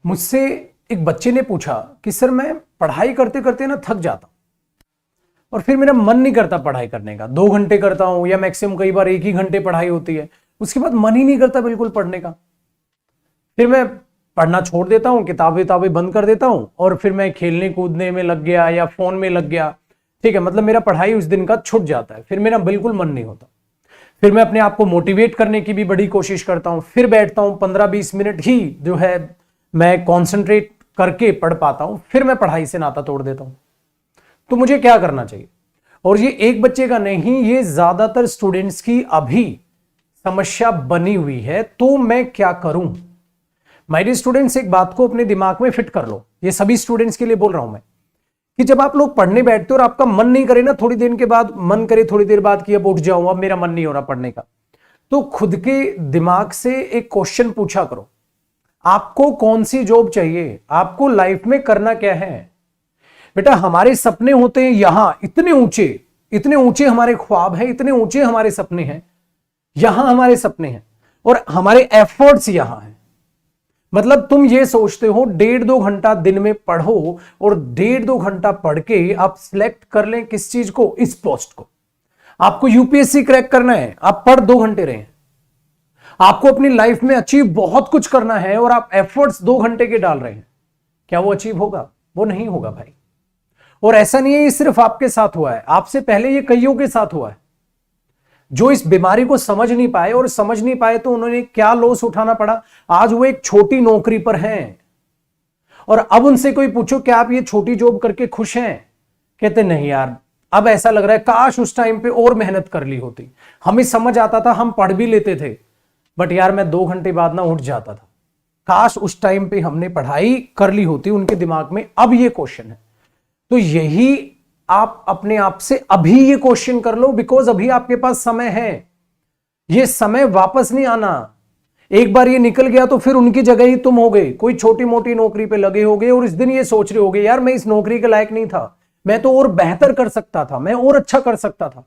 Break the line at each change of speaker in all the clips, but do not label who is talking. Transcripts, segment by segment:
मुझसे एक बच्चे ने पूछा कि सर मैं पढ़ाई करते करते ना थक जाता और फिर मेरा मन नहीं करता पढ़ाई करने का। 2 घंटे करता हूं या मैक्सिमम कई बार 1 ही घंटे पढ़ाई होती है, उसके बाद मन ही नहीं करता बिल्कुल पढ़ने का। फिर मैं पढ़ना छोड़ देता हूं, किताबें बंद कर देता हूं और फिर मैं खेलने कूदने में लग गया या फोन में लग गया। ठीक है, मतलब मेरा पढ़ाई उस दिन का छूट जाता है, फिर मेरा बिल्कुल मन नहीं होता। फिर मैं अपने आप को मोटिवेट करने की भी बड़ी कोशिश करता हूं, फिर बैठता हूं 15-20 मिनट ही जो है मैं कॉन्सेंट्रेट करके पढ़ पाता हूं, फिर मैं पढ़ाई से नाता तोड़ देता हूं। तो मुझे क्या करना चाहिए? और ये एक बच्चे का नहीं, ये ज्यादातर स्टूडेंट्स की अभी समस्या बनी हुई है। तो मैं क्या करूं? माय डियर स्टूडेंट्स, एक बात को अपने दिमाग में फिट कर लो, ये सभी स्टूडेंट्स के लिए बोल रहा हूं मैं, कि जब आप लोग पढ़ने बैठते हो और आपका मन नहीं करे ना, थोड़ी देर के बाद मन करे थोड़ी देर बाद कि अब उठ जाऊं, अब मेरा मन नहीं हो रहा पढ़ने का, तो खुद के दिमाग से एक क्वेश्चन पूछा करो, आपको कौन सी जॉब चाहिए? आपको लाइफ में करना क्या है? बेटा हमारे सपने होते हैं यहां, इतने ऊंचे हमारे ख्वाब हैं, इतने ऊंचे हमारे सपने हैं, यहां हमारे सपने हैं और हमारे एफर्ट्स यहां हैं। मतलब तुम ये सोचते हो 1.5-2 घंटा दिन में पढ़ो और 1.5-2 घंटा पढ़ के आप सिलेक्ट कर लें किस चीज को? इस पोस्ट को। आपको यूपीएससी क्रैक करना है, आप पढ़ 2 घंटे रहे हैं। आपको अपनी लाइफ में अचीव बहुत कुछ करना है और आप एफर्ट्स 2 घंटे के डाल रहे हैं, क्या वो अचीव होगा? वो नहीं होगा भाई। और ऐसा नहीं है ये सिर्फ आपके साथ हुआ है, आपसे पहले ये कईयों के साथ हुआ है जो इस बीमारी को समझ नहीं पाए, और समझ नहीं पाए तो उन्होंने क्या लॉस उठाना पड़ा। आज वो एक छोटी नौकरी पर हैं और अब उनसे कोई पूछो क्या आप ये छोटी जॉब करके खुश हैं? कहते नहीं यार, अब ऐसा लग रहा है काश उस टाइम पे और मेहनत कर ली होती, हमें समझ आता था, हम पढ़ भी लेते थे, बट यार मैं 2 घंटे बाद ना उठ जाता था, काश उस टाइम पे हमने पढ़ाई कर ली होती। उनके दिमाग में अब ये क्वेश्चन है। तो यही आप अपने आप से अभी ये क्वेश्चन कर लो, बिकॉज अभी आपके पास समय है, ये समय वापस नहीं आना। एक बार ये निकल गया तो फिर उनकी जगह ही तुम हो गए, कोई छोटी मोटी नौकरी पे लगे होगे और इस दिन ये सोच रहे होगे यार मैं इस नौकरी के लायक नहीं था, मैं तो और बेहतर कर सकता था, मैं और अच्छा कर सकता था।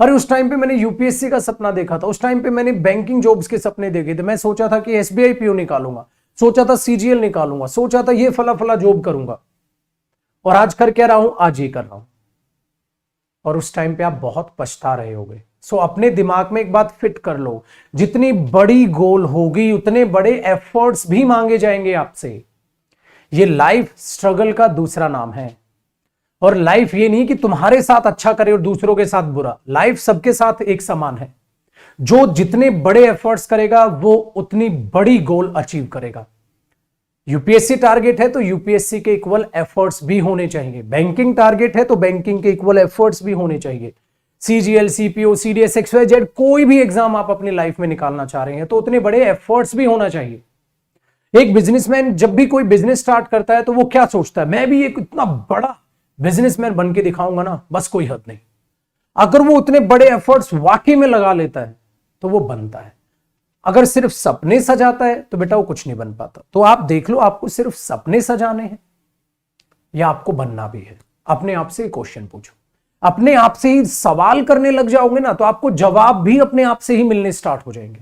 अरे उस टाइम पे मैंने यूपीएससी का सपना देखा था, उस टाइम पे मैंने बैंकिंग जॉब्स के सपने देखे थे, मैं सोचा था कि एसबीआई पीओ निकालूंगा, सोचा था सीजीएल निकालूंगा, सोचा था ये फला फला जॉब करूंगा, और आज कर क्या रहा हूं? आज ये कर रहा हूं। और उस टाइम पे आप बहुत पछता रहे होगे। सो अपने दिमाग में एक बात फिट कर लो, जितनी बड़ी गोल होगी उतने बड़े एफर्ट्स भी मांगे जाएंगे आपसे। ये लाइफ स्ट्रगल का दूसरा नाम है। और लाइफ ये नहीं कि तुम्हारे साथ अच्छा करे और दूसरों के साथ बुरा, लाइफ सबके साथ एक समान है। जो जितने बड़े एफर्ट्स करेगा वो उतनी बड़ी गोल अचीव करेगा। यूपीएससी टारगेट है तो यूपीएससी के इक्वल एफर्ट्स भी होने चाहिए, बैंकिंग टारगेट है तो बैंकिंग के इक्वल एफर्ट्स भी होने चाहिए, सीजीएल, सीपीओ, सीडीएस, XYZ कोई भी एग्जाम आप अपनी लाइफ में निकालना चाह रहे हैं तो उतने बड़े एफर्ट्स भी होना चाहिए। एक बिजनेसमैन जब भी कोई बिजनेस स्टार्ट करता है तो वो क्या सोचता है? मैं भी एक इतना बड़ा बिजनेसमैन बन के दिखाऊंगा ना, बस कोई हद नहीं। अगर वो उतने बड़े एफर्ट्स वाकई में लगा लेता है तो वो बनता है। अगर सिर्फ सपने सजाता है तो बेटा वो कुछ नहीं बन पाता। तो आप देख लो, आपको सिर्फ सपने सजाने हैं या आपको बनना भी है? अपने आप से क्वेश्चन पूछो, अपने आप से ही सवाल करने लग जाओगे ना तो आपको जवाब भी अपने आप से ही मिलने स्टार्ट हो जाएंगे।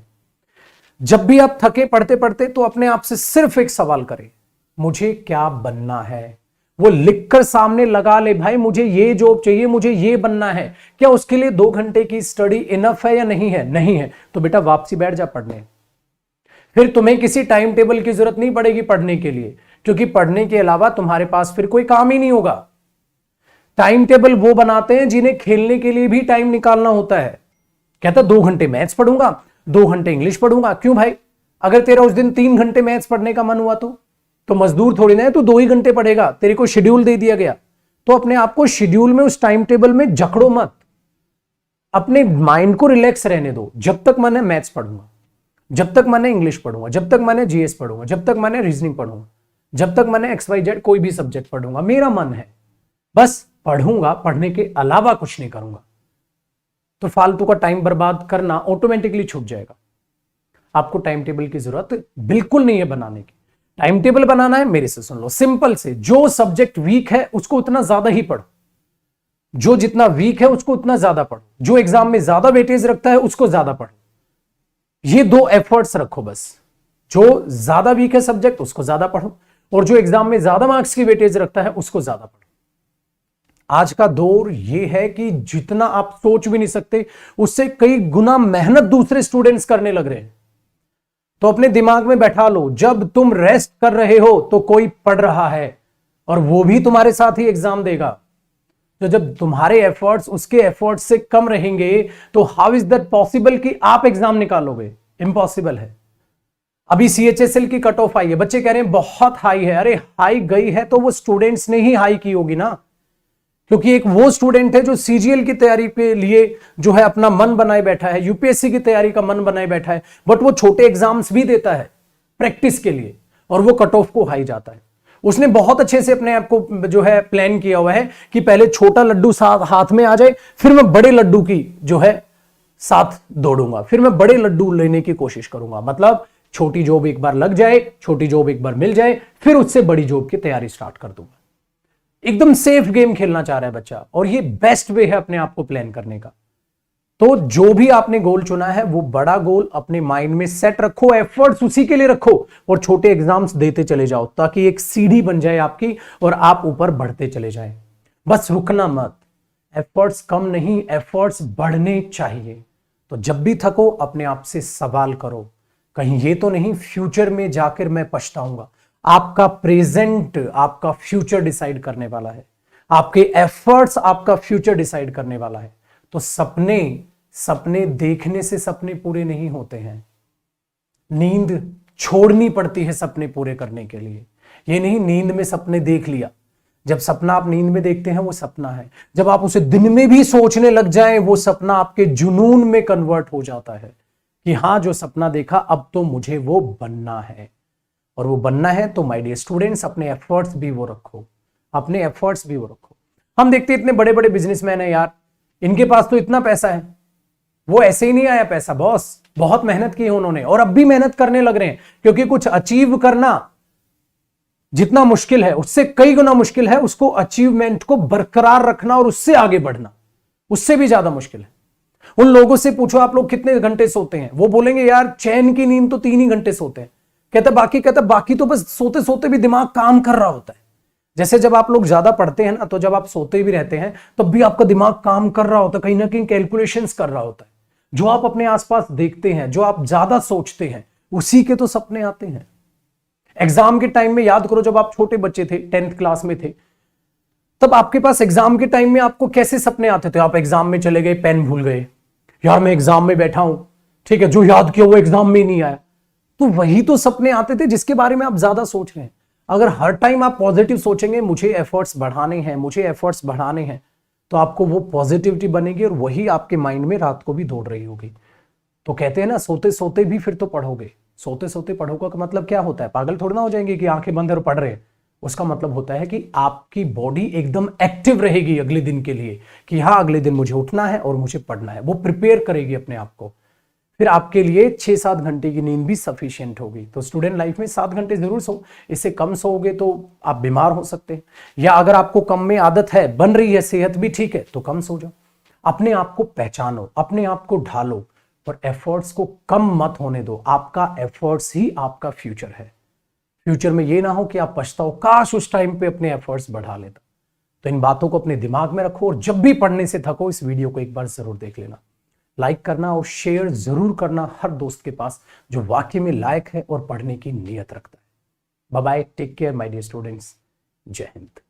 जब भी आप थके पढ़ते पढ़ते तो अपने आप से सिर्फ एक सवाल करें, मुझे क्या बनना है? वो लिखकर सामने लगा ले, भाई मुझे ये जॉब चाहिए, मुझे ये बनना है। क्या उसके लिए 2 घंटे की स्टडी इनफ है या नहीं है? नहीं है तो बेटा वापसी बैठ जा पढ़ने। फिर तुम्हें किसी टाइम टेबल की जरूरत नहीं पड़ेगी पढ़ने के लिए, क्योंकि पढ़ने के अलावा तुम्हारे पास फिर कोई काम ही नहीं होगा। टाइम टेबल वो बनाते हैं जिन्हें खेलने के लिए भी टाइम निकालना होता है। कहता 2 घंटे मैथ्स पढ़ूंगा, 2 घंटे इंग्लिश पढ़ूंगा। क्यों भाई? अगर तेरा उस दिन 3 घंटे मैथ्स पढ़ने का मन हुआ तो मजदूर थोड़ी ना है, तू 2 ही घंटे पढ़ेगा, तेरे को शेड्यूल दे दिया गया। तो अपने आप को शेड्यूल में, उस टाइम टेबल में जकड़ो मत, अपने माइंड को रिलैक्स रहने दो। जब तक मैंने मैथ्स पढ़ूंगा, जब तक मैंने इंग्लिश पढ़ूंगा, जब तक मैंने जीएस पढ़ूंगा, जब तक मैंने रीजनिंग पढ़ूंगा, जब तक मैंने XYZ कोई भी सब्जेक्ट पढ़ूंगा, मेरा मन है बस पढ़ूंगा, पढ़ने के अलावा कुछ नहीं करूंगा, तो फालतू का टाइम बर्बाद करना ऑटोमेटिकली छूट जाएगा। आपको टाइम टेबल की जरूरत बिल्कुल नहीं है बनाने की। टाइम टेबल बनाना है, मेरे से सुन लो, सिंपल से, जो सब्जेक्ट वीक है उसको उतना ज्यादा ही पढ़ो, जो जितना वीक है उसको उतना ज्यादा पढ़ो, जो एग्जाम में ज्यादा वेटेज रखता है उसको ज्यादा पढ़ो। ये 2 एफर्ट्स रखो बस। जो ज्यादा वीक है सब्जेक्ट उसको ज्यादा पढ़ो, और जो एग्जाम में ज्यादा मार्क्स की वेटेज रखता है उसको ज्यादा पढ़ो। आज का दौर ये है कि जितना आप सोच भी नहीं सकते उससे कई गुना मेहनत दूसरे स्टूडेंट्स करने लग रहे हैं। तो अपने दिमाग में बैठा लो, जब तुम रेस्ट कर रहे हो तो कोई पढ़ रहा है, और वो भी तुम्हारे साथ ही एग्जाम देगा। तो जब तुम्हारे एफर्ट्स उसके एफर्ट्स से कम रहेंगे तो हाउ इज दैट पॉसिबल कि आप एग्जाम निकालोगे? इम्पॉसिबल है। अभी CHSL की कट ऑफ आई है, बच्चे कह रहे हैं बहुत हाई है। अरे हाई गई है तो वो स्टूडेंट्स ने ही हाई की होगी ना, क्योंकि एक वो स्टूडेंट है जो CGL की तैयारी के लिए जो है अपना मन बनाए बैठा है, UPSC की तैयारी का मन बनाए बैठा है, बट वो छोटे एग्जाम्स भी देता है प्रैक्टिस के लिए, और वो कट ऑफ को हाई जाता है। उसने बहुत अच्छे से अपने आप को जो है प्लान किया हुआ है कि पहले छोटा लड्डू हाथ में आ जाए, फिर मैं बड़े लड्डू की जो है साथ दौड़ूंगा, फिर मैं बड़े लड्डू लेने की कोशिश करूंगा। मतलब छोटी जॉब एक बार लग जाए, छोटी जॉब एक बार मिल जाए, फिर उससे बड़ी जॉब की तैयारी स्टार्ट कर दूंगा। एकदम सेफ गेम खेलना चाह रहा है बच्चा, और ये बेस्ट वे है अपने आप को प्लान करने का। तो जो भी आपने गोल चुना है वो बड़ा गोल अपने माइंड में सेट रखो, एफर्ट्स उसी के लिए रखो, और छोटे एग्जाम्स देते चले जाओ ताकि एक सीढ़ी बन जाए आपकी और आप ऊपर बढ़ते चले जाए। बस रुकना मत, एफर्ट्स कम नहीं, एफर्ट्स बढ़ने चाहिए। तो जब भी थको अपने आप से सवाल करो, कहीं ये तो नहीं फ्यूचर में जाकर मैं पछताऊंगा। आपका प्रेजेंट आपका फ्यूचर डिसाइड करने वाला है, आपके एफर्ट्स आपका फ्यूचर डिसाइड करने वाला है। तो सपने देखने से सपने पूरे नहीं होते हैं, नींद छोड़नी पड़ती है सपने पूरे करने के लिए। ये नहीं नींद में सपने देख लिया, जब सपना आप नींद में देखते हैं वो सपना है, जब आप उसे दिन में भी सोचने लग जाएं वो सपना आपके जुनून में कन्वर्ट हो जाता है कि हां जो सपना देखा अब तो मुझे वो बनना है। और वो बनना है तो माय डियर स्टूडेंट्स अपने एफर्ट्स भी वो रखो, अपने एफर्ट्स भी वो रखो। हम देखते इतने बड़े बड़े बिजनेसमैन हैं यार, इनके पास तो इतना पैसा है, वो ऐसे ही नहीं आया पैसा बॉस, बहुत मेहनत की है उन्होंने और अब भी मेहनत करने लग रहे हैं, क्योंकि कुछ अचीव करना जितना मुश्किल है उससे कई गुना मुश्किल है उसको अचीवमेंट को बरकरार रखना और उससे आगे बढ़ना उससे भी ज्यादा मुश्किल है। उन लोगों से पूछो आप लोग कितने घंटे सोते हैं, वो बोलेंगे यार चैन की नींद तो 3 ही घंटे सोते हैं। कहता बाकी तो बस सोते सोते भी दिमाग काम कर रहा होता है। जैसे जब आप लोग ज्यादा पढ़ते हैं ना, तो जब आप सोते भी रहते हैं तब भी आपका दिमाग काम कर रहा होता है, कहीं ना कहीं कैलकुलेशंस कर रहा होता है। जो आप अपने आसपास देखते हैं, जो आप ज्यादा सोचते हैं, उसी के तो सपने आते हैं। एग्जाम के टाइम में याद करो, जब आप छोटे बच्चे थे 10th क्लास में थे, तब आपके पास एग्जाम के टाइम में आपको कैसे सपने आते थे? आप एग्जाम में चले गए, पेन भूल गए, यार मैं एग्जाम में बैठा हूं, ठीक है, जो याद किया वो एग्जाम में नहीं आया। तो वही तो सपने आते थे जिसके बारे में आप ज्यादा सोच रहे हैं। अगर हर टाइम आप पॉजिटिव सोचेंगे, मुझे एफर्ट्स बढ़ाने हैं, मुझे एफर्ट्स बढ़ाने हैं, तो आपको वो पॉजिटिविटी बनेगी और वही आपके माइंड में रात को भी दौड़ रही होगी। तो कहते हैं ना, सोते सोते भी फिर तो पढ़ोगे। सोते सोते पढ़ोगे का मतलब क्या होता है? पागल थोड़ा ना हो जाएंगे कि आंखें बंद और पढ़ रहे हैं। उसका मतलब होता है कि आपकी बॉडी एकदम एक्टिव रहेगी अगले दिन के लिए, कि हाँ अगले दिन मुझे उठना है और मुझे पढ़ना है। वो प्रिपेयर करेगी अपने आप को। फिर आपके लिए 6-7 घंटे की नींद भी सफिशिएंट होगी। तो स्टूडेंट लाइफ में 7 घंटे जरूर सो, इससे कम सोओगे तो आप बीमार हो सकते हैं, या अगर आपको कम में आदत है, बन रही है, सेहत भी ठीक है, तो कम सो जाओ। अपने आप को पहचानो, अपने आप को ढालो और एफर्ट्स को कम मत होने दो। आपका एफर्ट्स ही आपका फ्यूचर है। फ्यूचर में ये ना हो कि आप पछताओ, काश उस टाइम पे अपने एफर्ट्स बढ़ा लेता। तो इन बातों को अपने दिमाग में रखो और जब भी पढ़ने से थको इस वीडियो को एक बार जरूर देख लेना। लाइक करना और शेयर जरूर करना हर दोस्त के पास जो वाकई में लायक है और पढ़ने की नीयत रखता है। Bye bye, take care my dear students, जय हिंद।